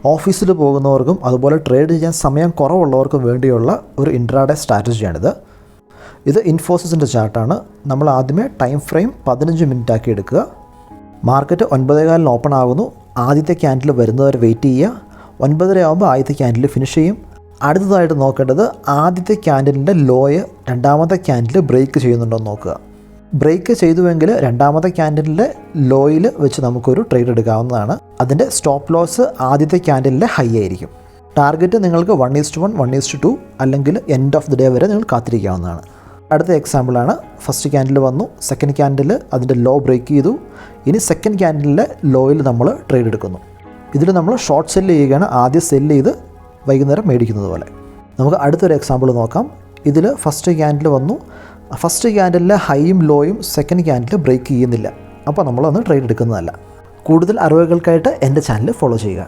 ഓഫീസിൽ പോകുന്നവർക്കും അതുപോലെ ട്രേഡ് ചെയ്യാൻ സമയം കുറവുള്ളവർക്കും വേണ്ടിയുള്ള ഒരു ഇൻട്രാഡേ സ്ട്രാറ്റജിയാണിത്. ഇത് ഇൻഫോസിസിൻ്റെ ചാർട്ടാണ്. നമ്മൾ ആദ്യമേ ടൈം ഫ്രെയിം 15 മിനിറ്റ് ആക്കി എടുക്കുക. മാർക്കറ്റ് 9:15 ഓപ്പൺ ആകുന്നു. ആദ്യത്തെ ക്യാൻഡിൽ വരുന്നവരെ വെയിറ്റ് ചെയ്യുക. 9:30 ആകുമ്പോൾ ആദ്യത്തെ ക്യാൻഡിൽ ഫിനിഷ് ചെയ്യും. അടുത്തതായിട്ട് നോക്കേണ്ടത് ആദ്യത്തെ ക്യാൻഡിലിൻ്റെ ലോയ് രണ്ടാമത്തെ ക്യാൻഡിൽ ബ്രേക്ക് ചെയ്യുന്നുണ്ടോ എന്ന് നോക്കുക. ബ്രേക്ക് ചെയ്തുവെങ്കിൽ രണ്ടാമത്തെ ക്യാൻഡിലിൻ്റെ ലോയിൽ വെച്ച് നമുക്കൊരു ട്രേഡ് എടുക്കാവുന്നതാണ്. അതിൻ്റെ സ്റ്റോപ്പ് ലോസ് ആദ്യത്തെ ക്യാൻഡിലിൻ്റെ ഹൈ ആയിരിക്കും. ടാർഗറ്റ് നിങ്ങൾക്ക് 1:1, 1:2 അല്ലെങ്കിൽ എൻഡ് ഓഫ് ദി ഡേ വരെ നിങ്ങൾ കാത്തിരിക്കാവുന്നതാണ്. അടുത്ത എക്സാമ്പിളാണ്, ഫസ്റ്റ് ക്യാൻഡിൽ വന്നു, സെക്കൻഡ് ക്യാൻഡിൽ അതിൻ്റെ ലോ ബ്രേക്ക് ചെയ്തു. ഇനി സെക്കൻഡ് ക്യാൻഡിലിൻ്റെ ലോയിൽ നമ്മൾ ട്രേഡ് എടുക്കുന്നു. ഇതിൽ നമ്മൾ ഷോർട്ട് സെല്ല് ചെയ്യുകയാണ്, ആദ്യം സെല്ല് ചെയ്ത് വൈകുന്നേരം മേടിക്കുന്നത് പോലെ. നമുക്ക് അടുത്തൊരു എക്സാമ്പിൾ നോക്കാം. ഇതിൽ ഫസ്റ്റ് ക്യാൻഡിൽ വന്നു, ഫസ്റ്റ് ക്യാൻഡിലെ ഹൈയും ലോയും സെക്കൻഡ് ക്യാൻഡിൽ ബ്രേക്ക് ചെയ്യുന്നില്ല. അപ്പോൾ നമ്മളൊന്ന് ട്രേഡ് എടുക്കുന്നതല്ല. കൂടുതൽ അറിവുകൾക്കായിട്ട് എൻ്റെ ചാനൽ ഫോളോ ചെയ്യുക.